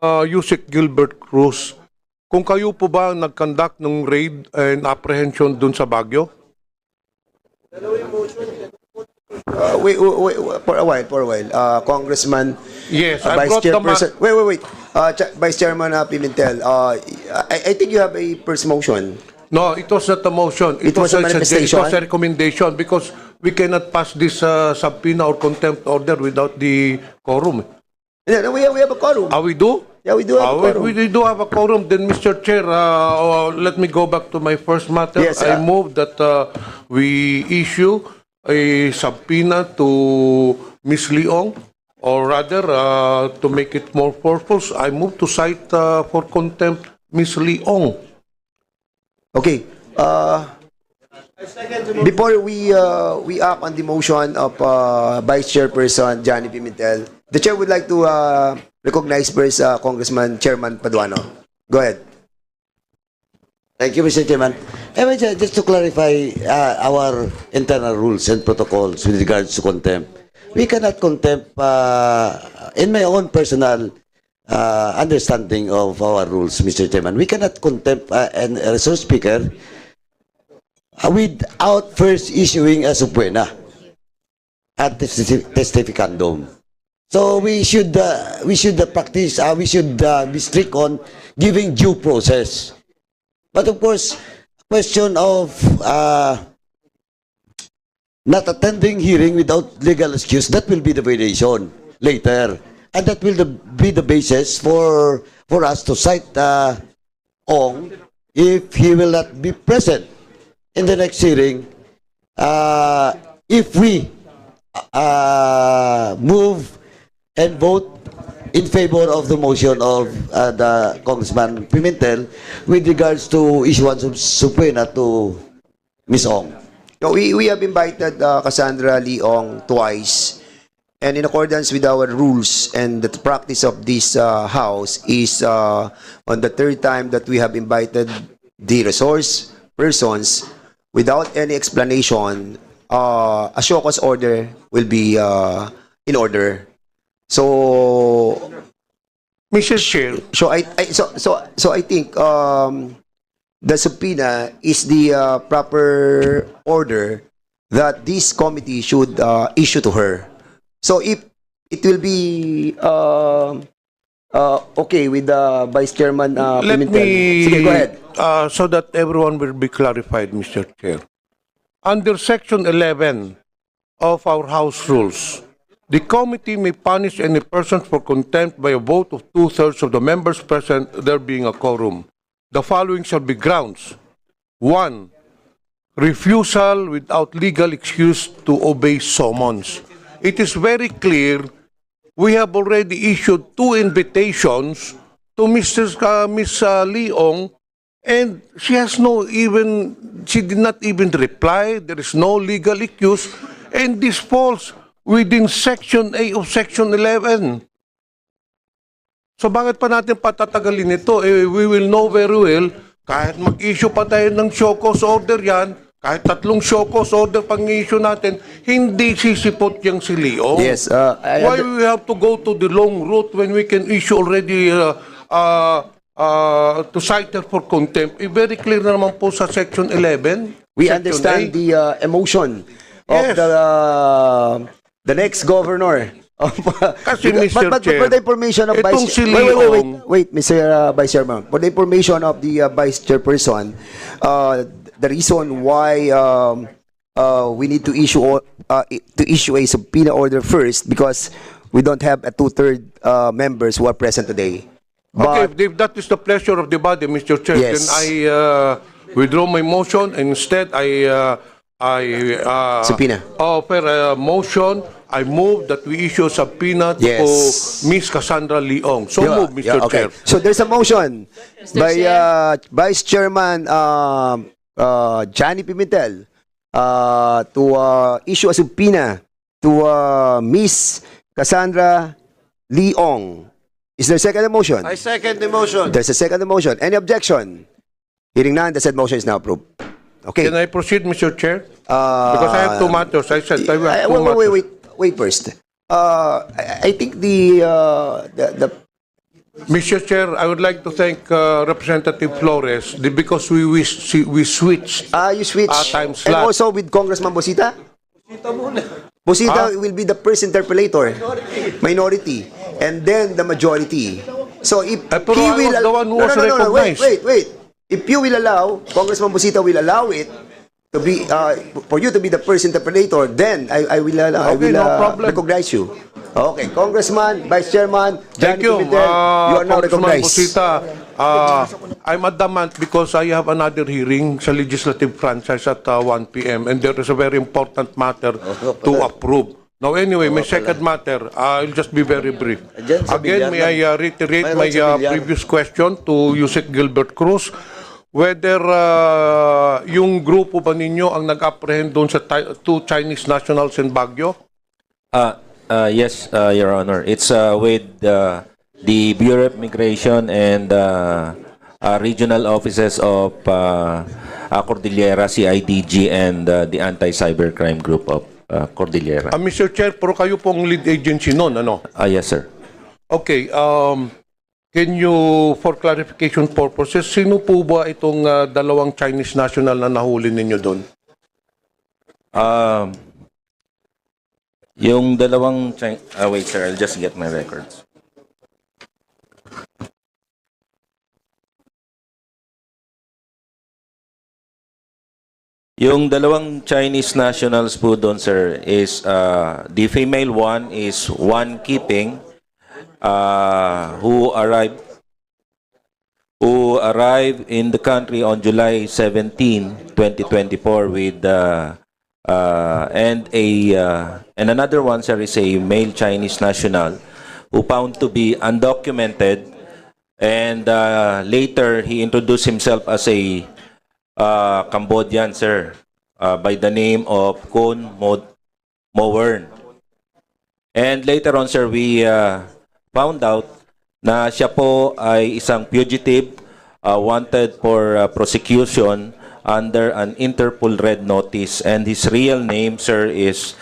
Yusek Gilbert Cruz, kung kayo po ba nag-conduct ng raid and apprehension dun sa Baguio? Wait, for a while. Congressman, Yes, I Vice brought the Chairperson. Wait. Vice Chairman Pimentel, I think you have a first motion. No, it was not a motion. It was a suggestion. manifestation? It was a recommendation because we cannot pass this subpoena or contempt order without the quorum. Yeah, we have a quorum. We do? Yeah, we do have a quorum. We do have a quorum. Then, Mr. Chair, let me go back to my first matter. Yes, I move that we issue a subpoena to Ms. Leong, or rather, to make it more purpose, I move to cite for contempt Ms. Leong. Okay. Before we act on the motion of Vice Chairperson Johnny Pimentel, the Chair would like to recognize first Congressman Chairman Paduano. Go ahead. Thank you, Mr. Chairman. Just to clarify our internal rules and protocols with regards to contempt, we cannot contempt, in my own personal understanding of our rules, Mr. Chairman, we cannot contempt a resource speaker without first issuing a subpoena at testificandum. So we should practice, we should be strict on giving due process. But of course, question of not attending hearing without legal excuse, that will be the violation later. And that will be the basis for us to cite Ong if he will not be present in the next hearing. If we move and vote in favor of the motion of the Congressman Pimentel with regards to issuance of subpoena to Ms. Ong. No, we have invited Cassandra Leong twice, and in accordance with our rules and the practice of this House is on the third time that we have invited the resource persons without any explanation, a show cause order will be in order. So, Mr. Chair, so I think the subpoena is the proper order that this committee should issue to her. So if it will be okay with the Vice Chairman let Pimentel. me, Sige, go ahead. so that everyone will be clarified, Mr. Chair. Under Section 11 of our House Rules, the committee may punish any person for contempt by a vote of 2/3 of the members present, there being a quorum. The following shall be grounds. 1. Refusal without legal excuse to obey summons. It is very clear we have already issued 2 invitations to Ms. Leong, and she did not even reply. There is no legal excuse, and this falls within Section A of Section 11. So bakit pa natin patatagalin ito? We will know very well, kahit mag-issue pa tayo ng show cause order yan, kahit 3 show cause order pang issue natin, hindi sisipot yung si Leong. Yes. Why we have to go to the long route when we can issue already to cite her for contempt? Very clear na naman po sa Section 11. We Section understand A. the emotion of Yes. the next governor. Kasi, Mr. But Chair, for the information of itong Vice... si Wait, Leong- Mr. Vice Chairman. For the information of the Vice Chairperson, the reason why we need to issue a subpoena order first because we don't have a 2/3 members who are present today. Okay, But if that is the pleasure of the body, Mr. Chair, Yes. then I withdraw my motion, and instead I Subpoena. offer a motion. I move that we issue a subpoena Yes. to Ms. Cassandra Leong. So move, Mr. Okay. Chair. So there's a motion by Vice Chairman Johnny Pimentel to issue a subpoena to Miss Cassandra Leong. Is there a second motion? I second the motion. There's a second motion. Any objection? Hearing none, the said motion is now approved. Okay. Can I proceed, Mr. Chair? Because I have 2 matters. I said I have 2 matters. Wait first. I think the Mr. Chair, I would like to thank Representative Flores because we switched You switch. time And slot. also with Congressman Bosita? Bosita will be the first interpellator. Minority. And then the majority. So if pero he I will... was the one who was Wait, recognized. wait. If you will allow, Congressman Bosita will allow it to be, for you to be the first interpolator, then I will, Okay, no problem. recognize you. Okay, Congressman, Vice Chairman, Thank Johnny you, Pimentel, you are now Congressman recognized. Busita. I'm adamant because I have another hearing sa legislative franchise at 1 p.m. and there is a very important matter to approve. Now anyway, my second matter, I'll just be very brief. Diyan sa Again, bilyar may I reiterate Mayroon my sa bilyar. previous question to Yusek Gilbert Cruz, whether yung grupo ba ninyo ang nag-apprehend doon sa two Chinese nationals in Baguio? Yes, Your Honor. It's with the Bureau of Immigration and regional offices of Cordillera, CIDG, and the Anti-Cybercrime Group of Cordillera. Mr. Chair, pero kayo pong lead agency noon, ano? Yes, sir. Okay, can you, for clarification purposes, sino po ba itong dalawang Chinese national na nahuli ninyo doon? Yung dalawang... wait, sir. I'll just get my records. Yung dalawang Chinese nationals po doon, sir, is the female one is Wan Keeping, who arrived in the country on July 17, 2024 with and another one, sir, is a male Chinese national who found to be undocumented, and later he introduced himself as a Cambodian, sir, by the name of Kun Mowern. And later on, sir, we found out na siya po ay isang fugitive wanted for prosecution under an Interpol Red Notice, and his real name, sir, is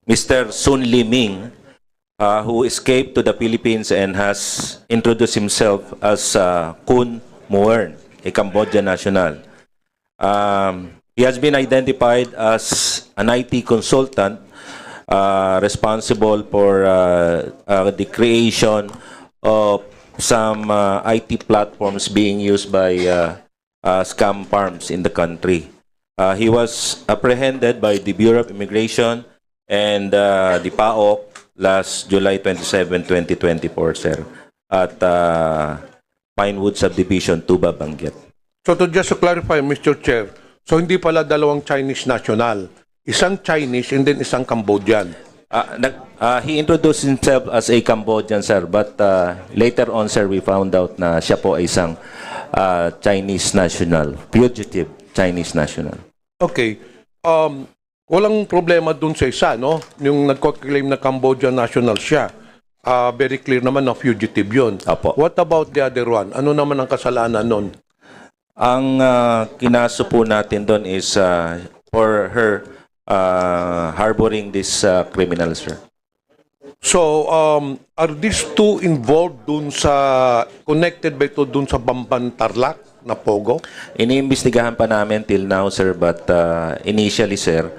Mr. Sun Liming, who escaped to the Philippines and has introduced himself as Kun Muern, a Cambodian national. He has been identified as an IT consultant responsible for the creation of some IT platforms being used by scam farms in the country. He was apprehended by the Bureau of Immigration and the PAOK last July 27, 2024, sir, at Pinewood Subdivision, Tuba, Benguet. So just to clarify, Mr. Chair, so hindi pala dalawang Chinese national. Isang Chinese and then isang Cambodian. He introduced himself as a Cambodian, sir, but later on, sir, we found out na siya po ay isang Chinese national, fugitive Chinese national. Okay. Walang problema dun sa isa, no? Yung nagko-claim na Cambodian national siya. Very clear naman na fugitive yun. Apo. What about the other one? Ano naman ang kasalanan nun? Ang kinaso po natin doon is for her harboring this criminal, sir. So, are these two involved dun sa, connected ba ito dun sa Bamban Tarlac na Pogo? Iniimbestigahan pa namin till now, sir, but initially, sir,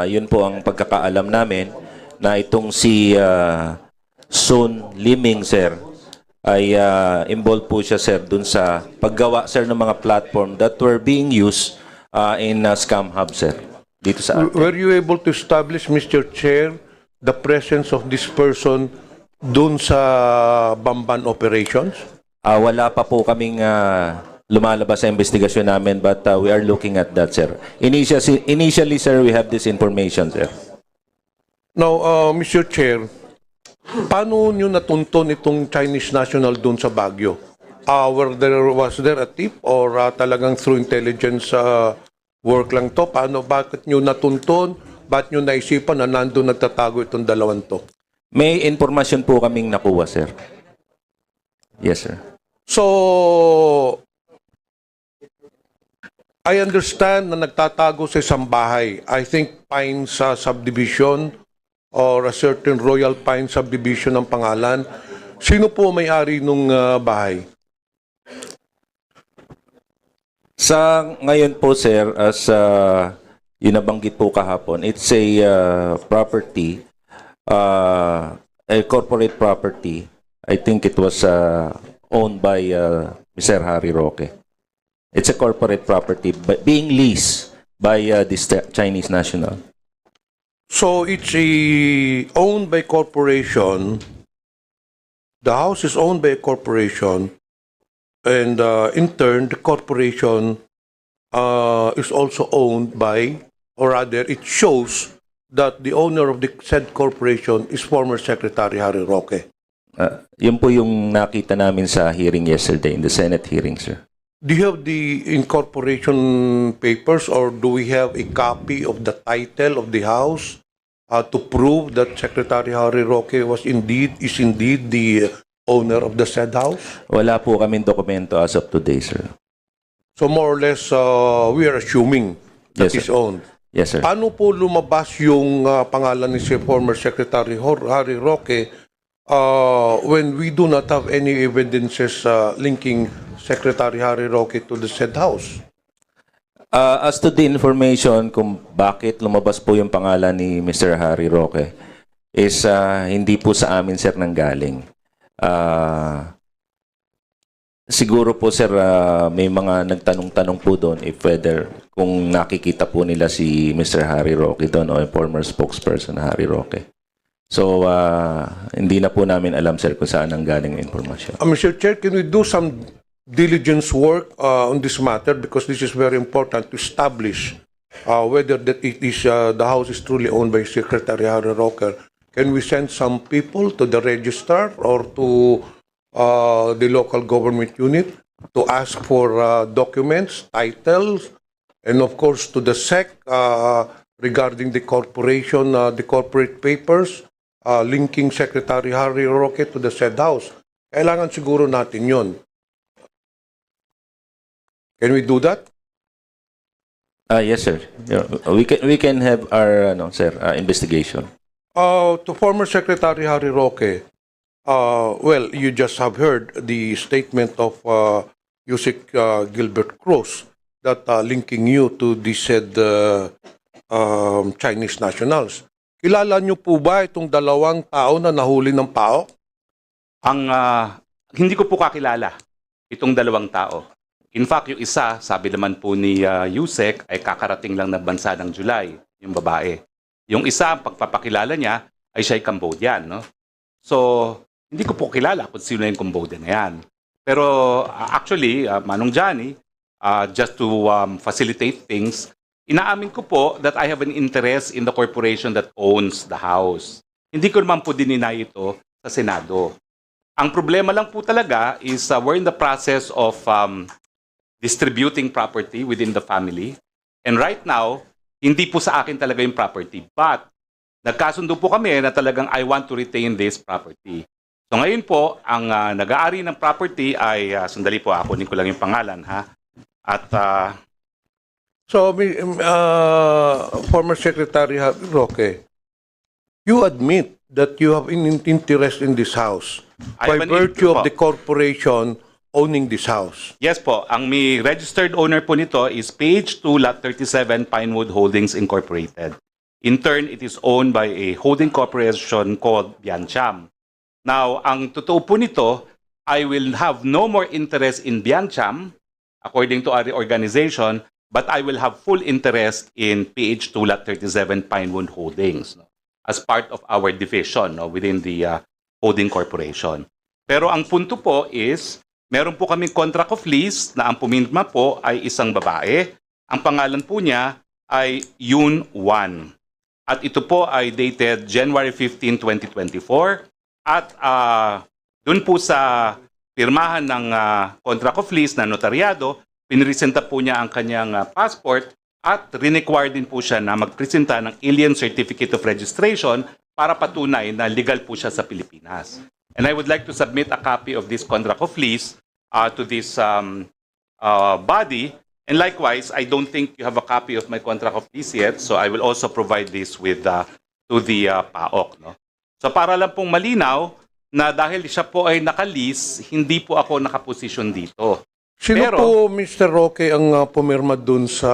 yun po ang pagkakaalam namin na itong si Sun Liming, sir, ay involved po siya, sir, dun sa paggawa, sir, ng mga platform that were being used in Scam Hub, sir, dito sa atin. Were you able to establish, Mr. Chair, the presence of this person dun sa Bamban operations? Wala pa po kaming lumalabas sa investigasyon namin, but we are looking at that, sir. Initially, sir, we have this information, sir. Now, Mr. Chair, paano nyo natunton itong Chinese national dun sa Baguio? Was there a tip or talagang through intelligence work lang to? Bakit nyo natunton? Bakit nyo naisipan na nandun nagtatago itong dalawang to? May informasyon po kaming nakuha, sir. Yes, sir. So, I understand na nagtatago sa isang bahay. I think Pine sa subdivision or a certain Royal Pine subdivision ang pangalan. Sino po may-ari nung bahay? Sa ngayon po, sir, as yun nabanggit po kahapon, it's a property, a corporate property. I think it was owned by Mr. Harry Roque. It's a corporate property but being leased by this Chinese national. So it's owned by corporation. The house is owned by a corporation, and in turn, the corporation is also owned by, or rather, it shows that the owner of the said corporation is former Secretary Harry Roque. Yun po yung nakita namin sa hearing yesterday, in the Senate hearing, sir. Do you have the incorporation papers, or do we have a copy of the title of the house to prove that Secretary Harry Roque is indeed the owner of the said house? Wala po kaming dokumento as of today, sir. So more or less, we are assuming that Yes, it's sir. owned. Yes, sir. Paano po lumabas yung pangalan ni si former Secretary Harry Roque when we do not have any evidences linking Secretary Harry Roque to the said house? As to the information kung bakit lumabas po yung pangalan ni Mr. Harry Roque is hindi po sa amin, sir, nanggaling. Siguro po, sir, may mga nagtanong-tanong po doon if whether kung nakikita po nila si Mr. Harry Roque doon o yung former spokesperson na Harry Roque. So, hindi na po namin alam, sir, kung saan ang galing ang informasyon. Mr. Chair, can we do some diligence work on this matter, because this is very important to establish whether that it is the house is truly owned by Secretary Harry Roque. Can we send some people to the register or to the local government unit to ask for documents, titles, and of course to the SEC regarding the corporation, the corporate papers linking Secretary Harry Roque to the said house? Kailangan siguro natin yon. Can we do that? Yes, sir. Yeah, we can have our investigation. To former Secretary Harry Roque, well, you just have heard the statement of Yusek Gilbert Cruz that linking you to the said Chinese nationals. Kilala niyo po ba itong dalawang tao na nahuli ng PAOK? Hindi ko po kakilala itong dalawang tao. In fact, yung isa, sabi naman po ni Yusek, ay kakarating lang na bansa ng July, yung babae. Yung isa, ang pagpapakilala niya, ay siya ay Cambodian. No? So, hindi ko po kilala kung sino yung Cambodian na yan. Pero actually, Manong Johnny, just to facilitate things, inaamin ko po that I have an interest in the corporation that owns the house. Hindi ko naman po dininay ito sa Senado. Ang problema lang po talaga is we're in the process of distributing property within the family. And right now, hindi po sa akin talaga yung property. But, nagkasundo po kami na talagang I want to retain this property. So ngayon po, ang nag-aari ng property ay, sandali po, kunin ko lang yung pangalan, ha? At, So, former Secretary Harry Roque, you admit that you have an interest in this house by I have an virtue of interest the corporation owning this house. yes po, ang may registered owner po nito is Page 2, Lot 37, Pinewood Holdings Incorporated. In turn, it is owned by a holding corporation called Biancham. Now, ang totoo po nito, I will have no more interest in Biancham, according to our organization, but I will have full interest in PH2 Lot 37 Pinewood Holdings, no, as part of our division, no, within the holding corporation. Pero ang punto po is, meron po kaming contract of lease na ang pumirma po ay isang babae. Ang pangalan po niya ay Yoon Wan. At ito po ay dated January 15, 2024. At dun po sa pirmahan ng contract of lease na notaryado, pinresenta po niya ang kanyang passport at require din po siya na magpresenta ng Alien Certificate of Registration para patunay na legal po siya sa Pilipinas. And I would like to submit a copy of this contract of lease to this body. And likewise, I don't think you have a copy of my contract of lease yet, so I will also provide this with to to the PAOK. No? So para lang pong malinaw na dahil siya po ay nakalis, hindi po ako nakaposisyon dito. Sino Pero- po, Mr. Roque, ang pumirma dun sa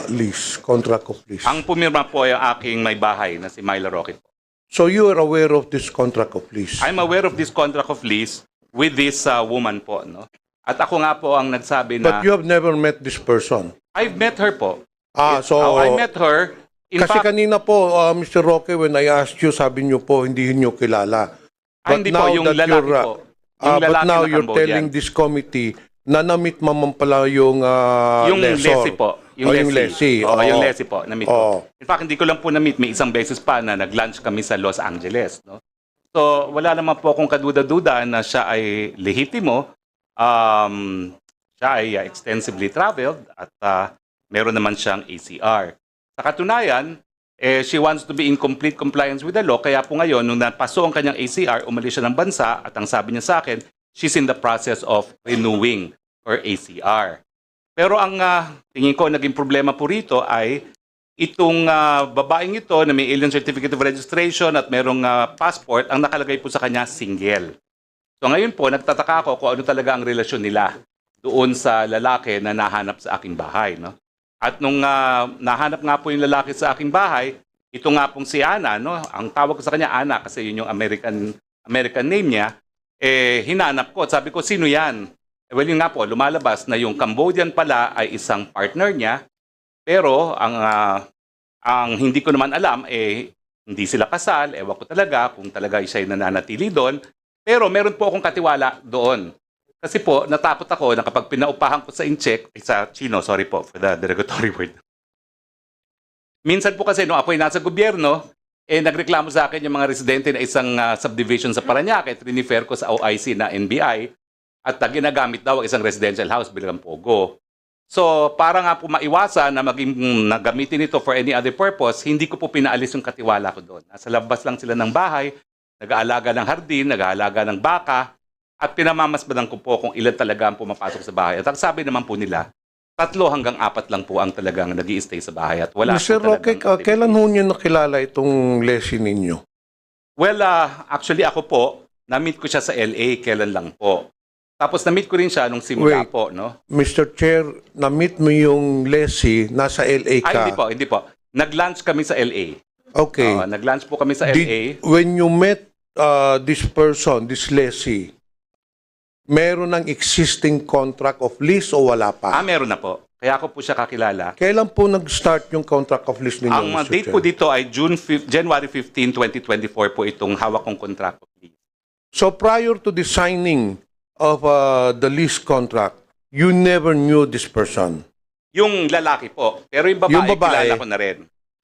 lease, contract of lease? Ang pumirma po ay ang aking may bahay na si Myla Roque po. So you are aware of this contract of lease? I'm aware of this contract of lease with this woman po. No? At ako nga po ang nagsabi But na you have never met this person? I've met her po. So... I met her. In Kasi fact, kanina po, Mr. Roque, when I asked you, sabi niyo po, hindi niyo kilala. hindi po, yung that lalaki you're, po. Yung but lalaki now na you're Cambodian. telling this committee na na-meet man pala yung Yung lessor. lessee po. Yung lessee. Oo, Oo. yung lessee po. Na-meet Oo. ko. In fact, hindi ko lang po na-meet. May isang beses pa na nag-lunch kami sa Los Angeles. No? So, wala naman po akong kaduda-duda na siya ay lehitimo. Siya ay extensively traveled at meron naman siyang ACR. Sa katunayan, she wants to be in complete compliance with the law. Kaya po ngayon, nung napaso ang kanyang ACR, umalis siya ng bansa at ang sabi niya sa akin, she's in the process of renewing her ACR. Pero ang tingin ko naging problema po rito ay itong babaeng ito na may alien certificate of registration at merong passport, ang nakalagay po sa kanya single. So ngayon po, nagtataka ako kung ano talaga ang relasyon nila doon sa lalaki na nahanap sa aking bahay. No? At nung nahanap nga po yung lalaki sa aking bahay, ito nga pong si Ana, no? Ang tawag ko sa kanya Ana kasi yun yung American name niya, hinanap ko at sabi ko, sino yan? Well, yun nga po, lumalabas na yung Cambodian pala ay isang partner niya, pero ang hindi ko naman alam, hindi sila kasal, ewan ko talaga kung talaga siya ay nananatili doon, pero meron po akong katiwala doon. Kasi po, natakot ako na kapag pinaupahan ko sa incheck, sa Chino, sorry po for the derogatory word. Minsan po kasi, nung ako ay nasa gobyerno, nagreklamo sa akin yung mga residente na isang subdivision sa Parañaque, trinifer ko sa OIC na NBI, at ginagamit daw ang isang residential house bilang pogo. So, para nga po maiwasan na nagamitin ito for any other purpose, hindi ko po pinaalis yung katiwala ko doon. Nasa labas lang sila ng bahay, nag-aalaga ng hardin, nag-aalaga ng baka, at pinamamasbadan ko po kung ilan talaga ang pumapasok sa bahay. At ang sabi naman po nila, 3 hanggang 4 lang po ang talagang nag-i-stay sa bahay. At wala Mr. po Roque, talagang kailan ho niyo nakilala itong lessee ninyo? Well, actually ako po, na-meet ko siya sa LA, kailan lang po. Tapos na-meet ko rin siya nung simula Wait. po, no? Mr. Chair, na-meet mo yung lessee, nasa LA ka. Ay, hindi po. Nag-lunch kami sa LA. Okay. Nag-lunch po kami sa LA. When you met this person, this lessee, meron ng existing contract of lease o wala pa? Meron na po. Kaya ako po siya kakilala. Kailan po nag-start yung contract of lease ninyo, Ang Mr. date Chair? po dito ay January 15, 2024 po itong hawak kong contract of lease. So prior to the signing of the lease contract, you never knew this person? Yung lalaki po. Pero yung babae, Yung babae, kilala ko na rin.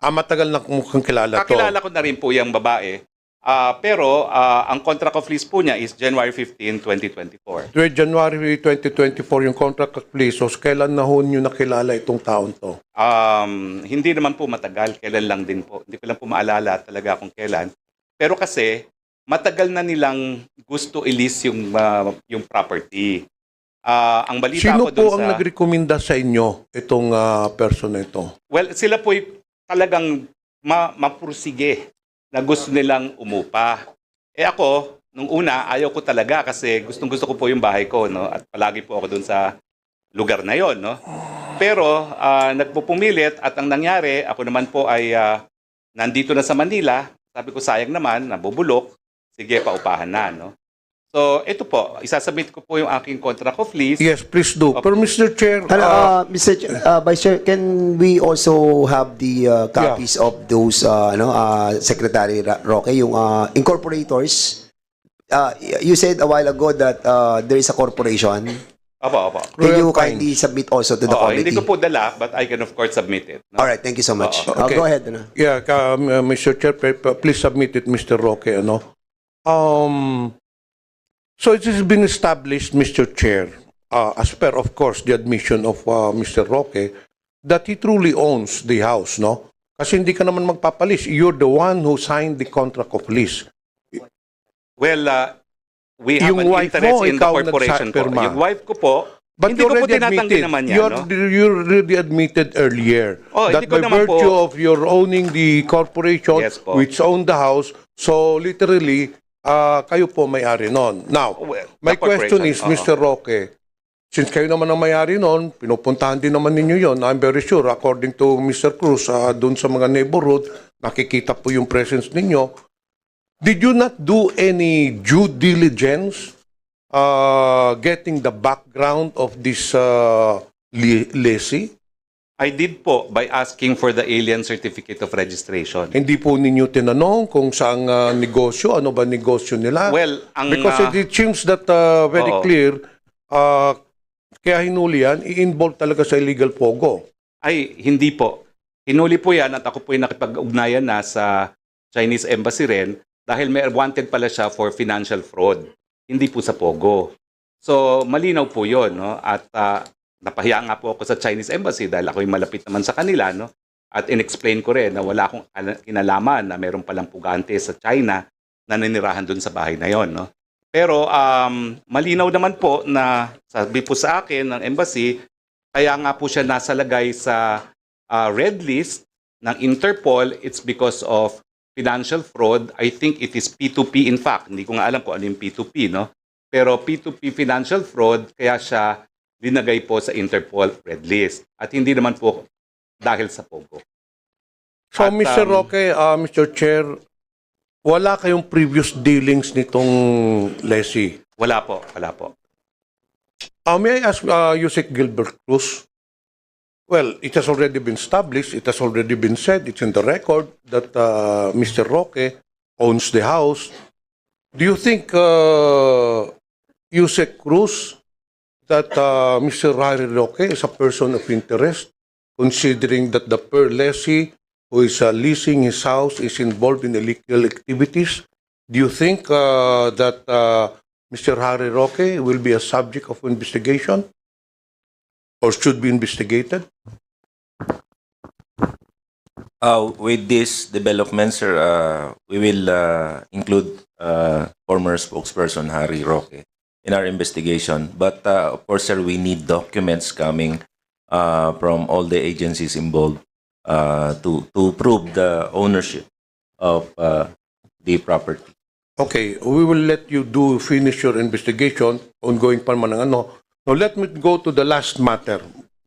Matagal na mukhang kilala to. Kakilala ko na rin po yung babae. Pero ang contract of lease po niya is January 15, 2024. January 2024 yung contract of lease. So kailan na ho nyo nakilala itong taon to? Hindi naman po matagal. Kailan lang din po. Hindi ko lang po maalala talaga kung kailan. Pero kasi, matagal na nilang gusto i-lease yung property. Ang balita Sino ko dun po ang nagrekomenda sa inyo itong person na ito? Well, sila po talagang mapursige na gusto nilang umupa. Ako, nung una, ayaw ko talaga kasi gustong-gusto ko po yung bahay ko, no? At palagi po ako dun sa lugar na yon, no? Pero nagpupumilit at ang nangyari, ako naman po ay nandito na sa Manila. Sabi ko, sayang naman, nabubulok. Sige, paupahan na, no? So, ito po, isasubmit ko po yung aking contract of lease. Yes, please do. Pero Mr. Chair, Mr. Vice Chair, can we also have the copies of those, Secretary Roque, yung incorporators? You said a while ago that there is a corporation. Opo. Can you Royal kindly submit also to the committee? Hindi ko po dala, but I can of course submit it. No? All right, thank you so much. Okay. Go ahead. yeah, Mr. Chair, please submit it, Mr. Roque. So it has been established, Mr. Chair, as per, of course, the admission of Mr. Roque, that he truly owns the house, no? Kasi hindi ka naman magpapalis. You're the one who signed the contract of lease. Well, we have Yung an wife interest mo, in the ikaw corporation po. nagsapirma. Yung wife ko po, But Hindi you ko po already tinatanggi admitted, naman yan, no? you already admitted earlier Oh, that hindi ko by naman virtue po- of your owning the corporation Yes po. which owned the house, so literally, kayo po may-ari nun. Now, Well, my the question corporation, is, Mr. Roque, since kayo naman ang may-ari nun, pinupuntahan din naman ninyo yon. I'm very sure, according to Mr. Cruz, doon sa mga neighborhood, nakikita po yung presence ninyo. Did you not do any due diligence getting the background of this lessee? I did po by asking for the alien certificate of registration. Hindi po ninyo tinanong kung saang negosyo, ano ba negosyo nila? Well, ang Because it seems that very oo. clear, kaya hinuli yan, i-involve talaga sa illegal pogo. ay hindi po. Hinuli po yan at ako po yung nakipag-ugnayan na sa Chinese Embassy rin dahil may wanted pala siya for financial fraud. Hindi po sa Pogo. So, malinaw po yun. No? At napahiya nga po ako sa Chinese Embassy dahil ako yung malapit naman sa kanila. No? At in-explain ko rin na wala akong kinalaman na meron palang pugante sa China na nanirahan dun sa bahay na yon. No? Pero malinaw naman po na sabi po sa akin ng embassy, kaya nga po siya nasalagay sa red list ng Interpol. It's because of financial fraud. I think it is P2P in fact. Hindi ko nga alam kung ano yung P2P, no? Pero P2P financial fraud, kaya siya dinagay po sa Interpol red list. At hindi naman po dahil sa Pogo. So, At, Mr. Roque, Mr. Chair, wala kayong previous dealings nitong lessee? Wala po, wala po. May I ask Yusek Gilbert Cruz? Well, it has already been established, it has already been said, it's in the record that Mr. Roque owns the house. Do you think, Yusek Cruz, that Mr. Harry Roque is a person of interest, considering that the lessee who is leasing his house is involved in illegal activities? Do you think that Mr. Harry Roque will be a subject of investigation or should be investigated? With this development, sir, we will include former spokesperson Harry Roque in our investigation. But of course, sir, we need documents coming from all the agencies involved to prove the ownership of the property. Okay, we will let you finish your investigation, ongoing pa naman ang ano. Now, let me go to the last matter.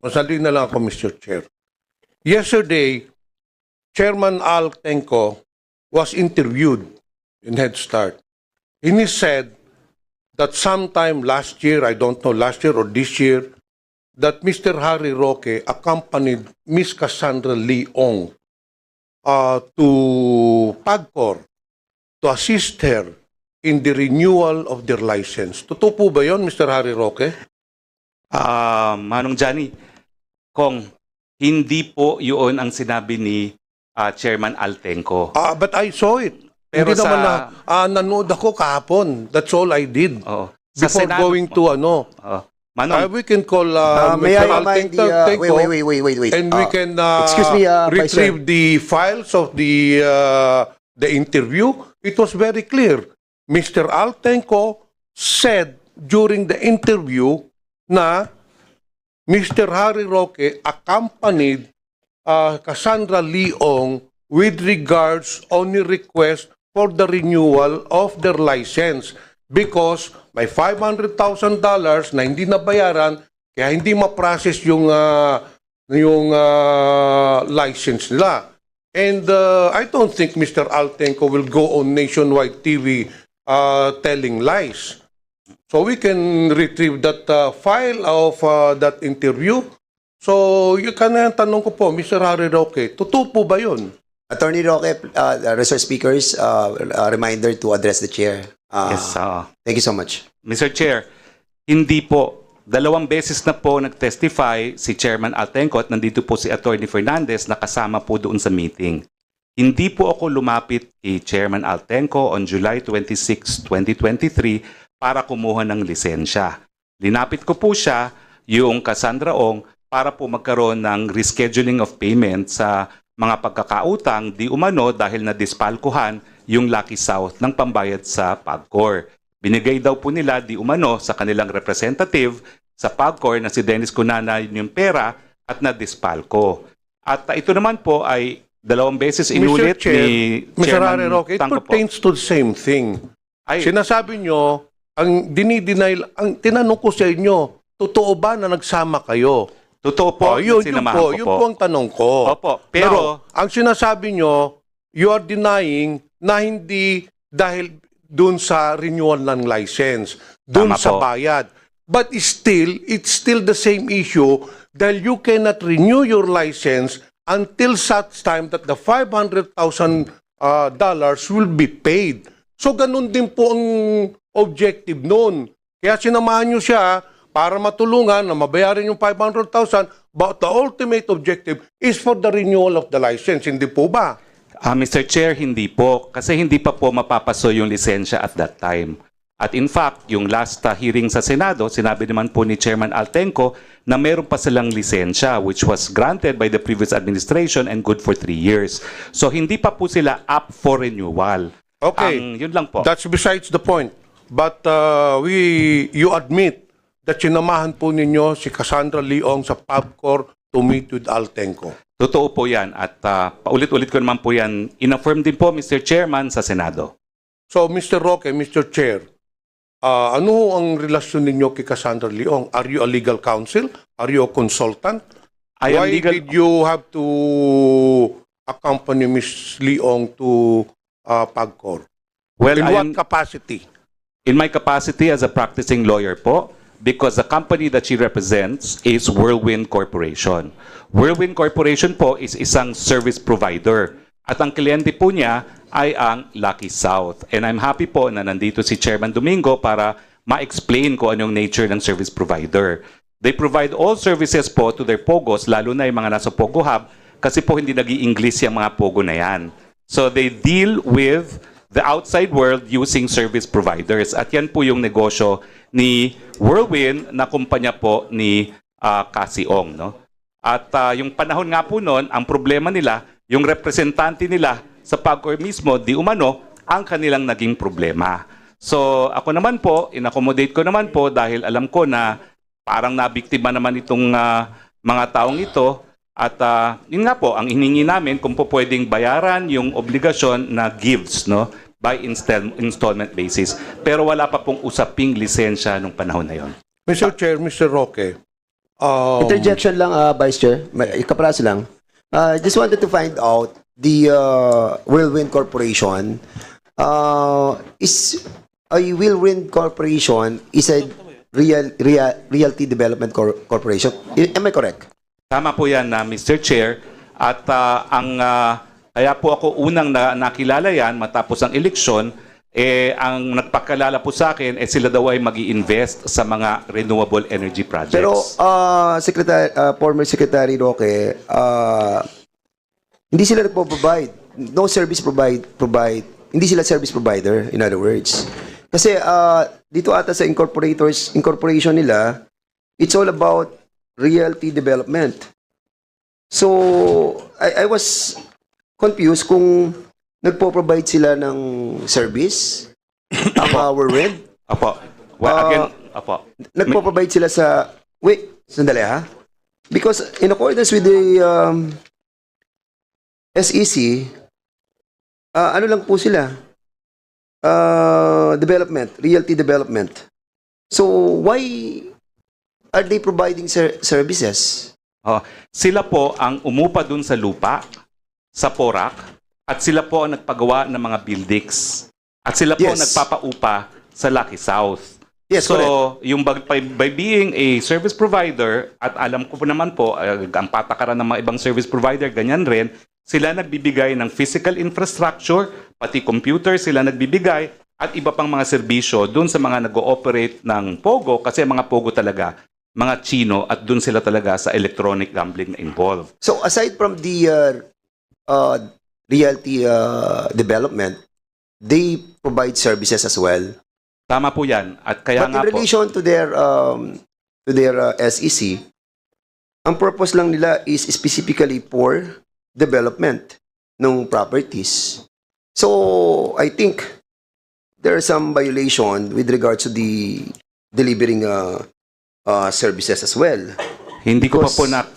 Masali na lang ako, Mr. Chair. Yesterday, Chairman Al Tenco was interviewed in Head Start. And he said that sometime last year, I don't know, last year or this year, that Mr. Harry Roque accompanied Miss Cassandra Leong to PAGCOR to assist her in the renewal of their license. Totoo po ba yun, Mr. Harry Roque? Manong Johnny, Kong, hindi po yun ang sinabi ni Chairman Altenco. But I saw it. Pero Hindi naman sa- nanood ako kahapon. That's all I did. Oo. Sa Before Senado- going to Manong, we can call May Mr. I remind Altenco, wait. and we can excuse me, Vice retrieve the files of the interview. It was very clear. Mr. Altenco said during the interview na Mr. Harry Roque accompanied Cassandra Leong with regards on the request for the renewal of their license because may $500,000 na hindi nabayaran kaya hindi ma-process yung license nila. And I don't think Mr. Altenco will go on nationwide TV telling lies. So we can retrieve that file of that interview. So, tanong ko po, Mr. Harry Roque, totoo po ba yun? Attorney Roque, resource speakers, a reminder to address the chair. yes, Thank you so much. Mr. Chair, hindi po. 2 beses na po nag-testify si Chairman Altenco at nandito po si Attorney Fernandez na kasama po doon sa meeting. Hindi po ako lumapit kay Chairman Altenco on July 26, 2023 para kumuha ng lisensya. Linapit ko po siya, yung Cassandra Ong, para po magkaroon ng rescheduling of payment sa mga pagkakautang di umano dahil na-dispalkuhan yung Lucky South ng pambayad sa PAGCOR. Binigay daw po nila di umano sa kanilang representative sa PAGCOR na si Dennis Cunana yung pera at na-dispalco. At ito naman po ay 2 beses inulit Mr. Chair, ni Mr. Chairman Harry Roque, it Tangco po. pertains to the same thing. Ay, Sinasabi nyo, ang dinideny, ang tinanong ko sa inyo, totoo ba na nagsama kayo? totoo po, yun, sinamahan ko yun po. po ang tanong ko. Opo, pero Now, ang sinasabi nyo, you are denying na hindi dahil dun sa renewal ng license, dun Tama sa po. bayad. But still, it's still the same issue dahil you cannot renew your license until such time that the $500,000 dollars will be paid. So ganun din po ang objective nun. Kaya sinamahan nyo siya para matulungan na mabayaran yung 500,000, but the ultimate objective is for the renewal of the license. Hindi po ba? Mr. Chair, hindi po. Kasi hindi pa po mapapaso yung lisensya at that time. At in fact, yung last hearing sa Senado, sinabi naman po ni Chairman Altenco na meron pa silang lisensya which was granted by the previous administration and good for 3 years. So hindi pa po sila up for renewal. Okay. Yun lang po. That's besides the point. But you admit that sinamahan po ninyo si Cassandra Leong sa PAGCOR to meet with Altenco. Totoo po yan. At paulit-ulit ko naman po yan. In-affirm din po, Mr. Chairman, sa Senado. So, Mr. Roque, Mr. Chair, ano ang relasyon ninyo kay Cassandra Leong? Are you a legal counsel? Are you a consultant? I am Why legal- did you have to accompany Ms. Leong to PAGCOR? Well, In I what am- capacity? In my capacity as a practicing lawyer po, because the company that she represents is Whirlwind Corporation. Whirlwind Corporation po is isang service provider. At ang kliyente po niya ay ang Lucky South. And I'm happy po na nandito si Chairman Domingo para ma-explain ko anong nature ng service provider. They provide all services po to their POGOs, lalo na yung mga nasa POGO Hub, kasi po hindi nag-i-English yung mga POGO na yan. So they deal with the outside world using service providers. At yan po yung negosyo ni Whirlwind na kumpanya po ni Cassie Ong. No? At yung panahon nga po noon, ang problema nila, yung representante nila sa PAGCOR mismo, di umano, ang kanilang naging problema. So ako naman po, in-accommodate ko naman po dahil alam ko na parang nabiktima naman itong mga taong ito. At yun nga po, ang hiningi namin kung po pwedeng bayaran yung obligasyon na gives, no, by installment basis. Pero wala pa pong usaping lisensya nung panahon na yon. Mr. Chair, Mr. Roque, Interjection lang, Vice Chair. Kapraso lang. Just wanted to find out the Whirlwind Corporation is a Whirlwind Corporation is a realty development corporation. Am I correct? Tama po yan, Mr. Chair. At kaya po ako unang nakilala yan matapos ang eleksyon, ang nagpakalala po sa akin, sila daw ay mag-i-invest sa mga renewable energy projects. Pero former Secretary Roque, hindi sila nagpo-provide. No service provide. Hindi sila service provider, in other words. Kasi dito ata sa incorporation nila, it's all about realty development. So, I was confused kung nagpo-provide sila ng service ang Whirlwind. Apo. Well, again, apo. Nagpo-provide sila sa... Wait, sandali ha. Because in accordance with the SEC, ano lang po sila? Development, realty development. So, why are they providing services? Sila po ang umupa dun sa lupa, sa Porac, at sila po ang nagpagawa ng mga buildings. At sila po ang Yes. nagpapaupa sa Lucky South. Yes, So, correct. yung by being a service provider, at alam ko po naman po, ang patakaran ng mga ibang service provider, ganyan rin, sila nagbibigay ng physical infrastructure, pati computer sila nagbibigay, at iba pang mga serbisyo dun sa mga nag-ooperate ng POGO, kasi mga POGO talaga, mga Chino, at dun sila talaga sa electronic gambling na involved. So, aside from the realty development, they provide services as well. Tama po yan. At kaya But nga in po, relation to their SEC, ang purpose lang nila is specifically for development ng properties. So, I think there are some violation with regards to the delivering services as well. Hindi ko pa Because- po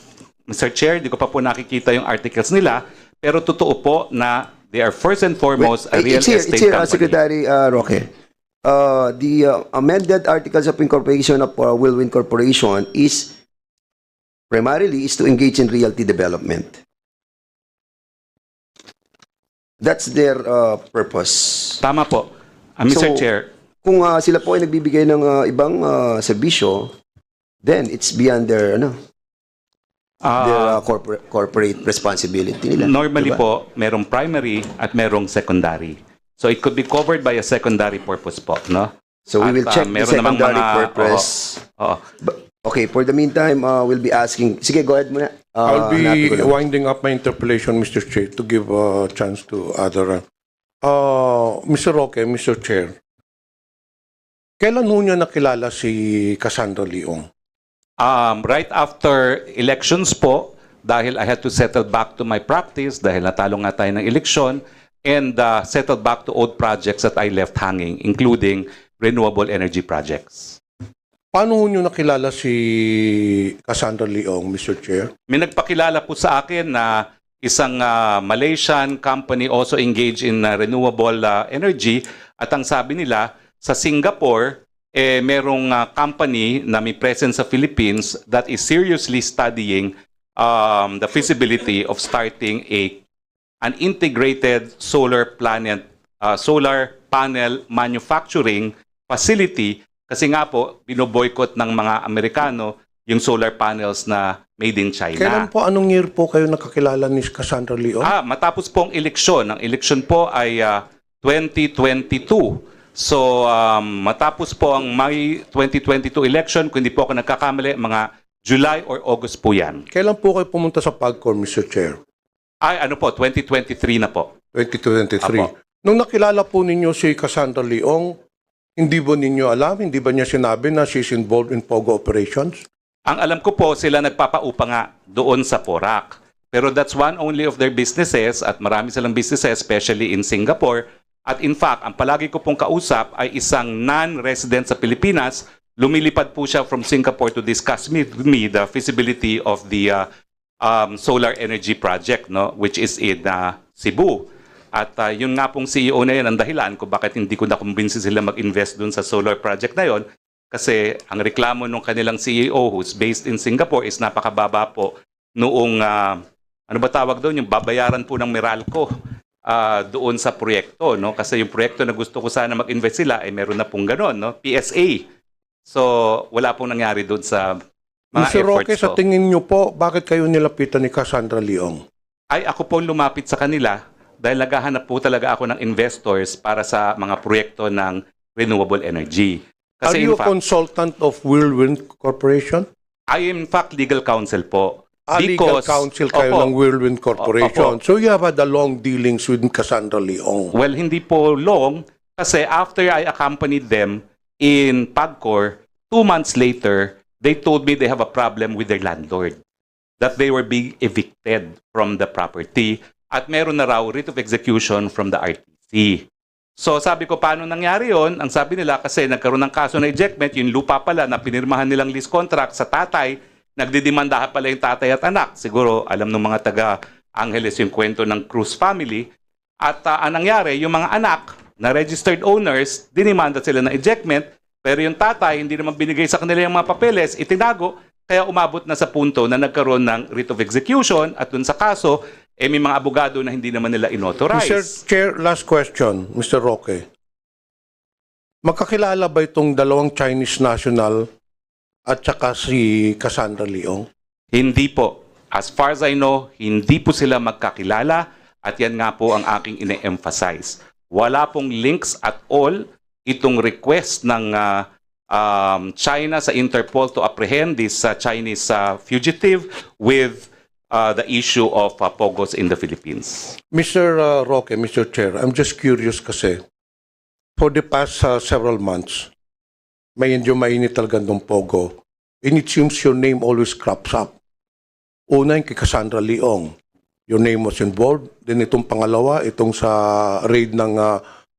Mr. Chair, hindi ko pa po nakikita yung articles nila, pero totoo po na they are first and foremost a real It's here, estate company. Secretary Roque. The amended articles of incorporation of Whirlwind Corporation is primarily is to engage in realty development. That's their purpose. Tama po. Mr. So, Chair, Kung sila po ay nagbibigay ng ibang serbisyo, then it's beyond their corporate responsibility nila. normally Diba? po, merong primary at merong secondary. So it could be covered by a secondary purpose po, no? So we At, will check the meron namang secondary mga- purpose. Oo. Okay, for the meantime, we'll be asking. Sige, go ahead muna. I'll be hanapin ko lang. winding up my interpellation, Mr. Chair, to give a chance to other. Mr. Roque, Mr. Chair, kailan ho niya nakilala si Cassandra Leong? Right after elections po, dahil I had to settle back to my practice, dahil natalo nga tayo ng eleksyon, and settle back to old projects that I left hanging, including renewable energy projects. Paano ho niyo nakilala si Cassandra Leong, Mr. Chair? May nagpakilala po sa akin na isang Malaysian company also engaged in renewable energy, at ang sabi nila, sa Singapore, merong company na may presence sa Philippines that is seriously studying the feasibility of starting an integrated solar panel manufacturing facility, kasi nga po binoboycott ng mga Amerikano yung solar panels na made in China. Kailan po, anong year po kayo nakakilala ni Cassandra Leong? Matapos po ang eleksyon. Ang eleksyon po ay 2022. So, matapos po ang May 2022 election, kung hindi po ako nagkakamali, mga July or August po yan. Kailan po kayo pumunta sa PAGCOR, Mr. Chair? Ay, ano po, 2023 na po. 2023. Apo. Nung nakilala po ninyo si Cassandra Leong, hindi ba ninyo alam, hindi ba niya sinabi na she's involved in POGO operations? Ang alam ko po, sila nagpapaupa nga doon sa Porac. Pero that's one only of their businesses, at marami silang businesses, especially in Singapore. At in fact, ang palagi ko pong kausap ay isang non-resident sa Pilipinas. Lumilipad po siya from Singapore to discuss with me the feasibility of the solar energy project, no, which is in Cebu. At yun nga pong CEO na yan ang dahilan kung bakit hindi ko nakumbinsi sila mag-invest dun sa solar project na yon. Kasi ang reklamo ng kanilang CEO who's based in Singapore is napakababa po noong, ano ba tawag doon, yung babayaran po ng Meralco doon sa proyekto, no? Kasi yung proyekto na gusto ko sana mag-invest sila ay meron na pong gano'n, no? PSA. So, wala pong nangyari doon sa mga Mr. efforts Roque, sa ko. tingin niyo po, bakit kayo nilapitan ni Cassandra Leong? Ay, ako po lumapit sa kanila dahil naghahanap po talaga ako ng investors para sa mga proyekto ng renewable energy. Are Kasi you in a fact, consultant of Whirlwind Corporation? I am in fact legal counsel po. Legal counsel kayo Opo. ng Whirlwind Corporation. Opo. So you have had a long dealings with Cassandra Leong. Well, hindi po long kasi after I accompanied them in PAGCOR, 2 months later, they told me they have a problem with their landlord. That they were being evicted from the property at meron na raw writ of execution from the RTC. So sabi ko, paano nangyari yon? Ang sabi nila, kasi nagkaroon ng kaso na ejectment, yung lupa pala na pinirmahan nilang lease contract sa tatay, nagdidemandahan pala yung tatay at anak. Siguro alam ng mga taga-Angeles yung kwento ng Cruz family. At ang nangyari, yung mga anak na registered owners, dinimanda sila ng ejectment, pero yung tatay, hindi naman binigay sa kanila yung mga papeles, itinago, kaya umabot na sa punto na nagkaroon ng writ of execution at dun sa kaso, may mga abogado na hindi naman nila Mr. inauthorize. Chair, last question, Mr. Roque. Magkakilala ba itong dalawang Chinese national at saka si Cassandra Leong? Hindi po. As far as I know, hindi po sila magkakilala at yan nga po ang aking ine-emphasize. Wala pong links at all itong request ng China sa Interpol to apprehend this Chinese fugitive with the issue of POGOs in the Philippines. Mr. Roque, Mr. Chair, I'm just curious kasi for the past several months, medyo mainit talaga ng Pogo. And it seems your name always crops up. Una yung kay Cassandra Leong. Your name was involved. Then itong pangalawa, itong sa raid ng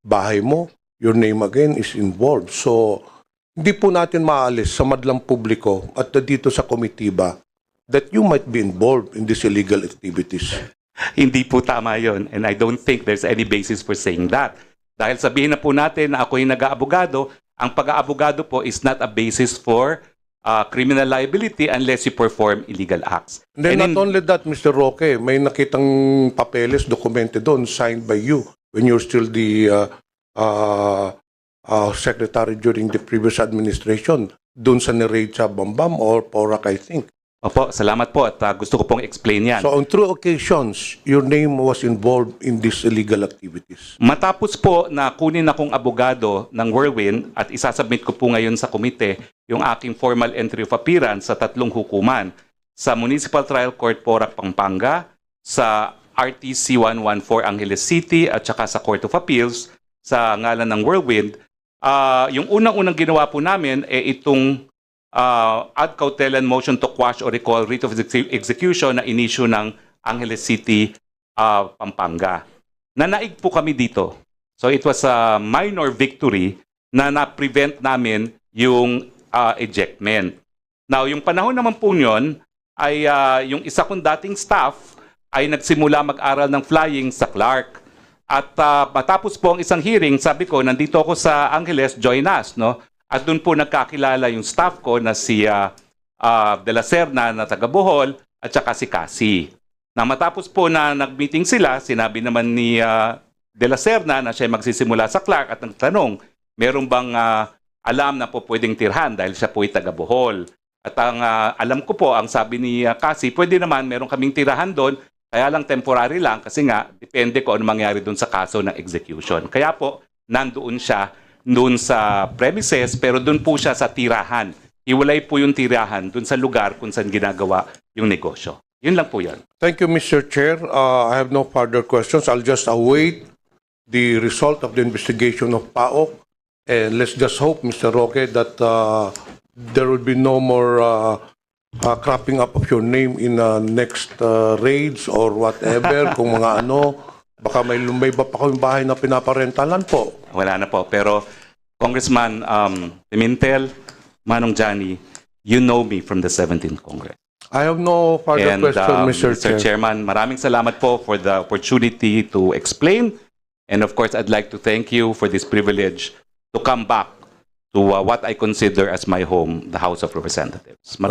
bahay mo, your name again is involved. So, hindi po natin maalis sa madlang publiko at dito sa komitiba that you might be involved in these illegal activities. Hindi po tama yon, and I don't think there's any basis for saying that. Dahil sabihin na po natin na ako yung nag-aabogado, ang pag-aabogado po is not a basis for criminal liability unless you perform illegal acts. Then And not only that, Mr. Roque, may nakitang papeles, dokumente doon, signed by you when you're still the secretary during the previous administration, doon sa ni-raid sa Bambam or Porac, I think. Opo, salamat po at gusto ko pong explain yan. So on 2 occasions, your name was involved in these illegal activities. Matapos po na kunin akong abogado ng Whirlwind at isasubmit ko po ngayon sa komite yung aking formal entry of appearance sa 3 hukuman, sa Municipal Trial Court Porac, Pampanga, sa RTC 114 Angeles City at saka sa Court of Appeals sa ngalan ng Whirlwind. Yung unang-unang ginawa po namin itong ad cautelan motion to quash or recall writ of execution na inisyu ng Angeles City, Pampanga. Nanaig po kami dito. So it was a minor victory na na-prevent namin yung ejectment. Now, yung panahon naman po yun ay yung isa kong dating staff ay nagsimula mag-aral ng flying sa Clark. At matapos po ang isang hearing, sabi ko, nandito ako sa Angeles, join us, no? At doon po nagkakilala yung staff ko na si De La Serna na taga Bohol at saka si Cassie. Na matapos po na nag-meeting sila, sinabi naman ni De La Serna na siya magsisimula sa Clark at nagtanong, meron bang alam na po pwedeng tirhan dahil siya po ay taga Bohol. At ang alam ko po, ang sabi ni Cassie, pwede naman, meron kaming tirahan doon, kaya lang temporary lang kasi nga depende ko ano mangyari doon sa kaso ng execution. Kaya po, nandoon siya doon sa premises, pero doon po siya sa tirahan. Iwalay po yung tirahan doon sa lugar kung saan ginagawa yung negosyo. Yun lang po yun. Thank you, Mr. Chair. I have no further questions. I'll just await the result of the investigation of PAOK. And let's just hope, Mr. Roque, that there will be no more cropping up of your name in next raids or whatever. Kung mga ano, baka may iba pa kayong bahay na pinaparentalan po. Wala na po. Pero Congressman Pimentel, Manong Johnny, you know me from the 17th Congress. I have no further And question, Mr. Mr. Chair. Chairman, maraming salamat po for the opportunity to explain. And of course, I'd like to thank you for this privilege to come back to what I consider as my home, the House of Representatives.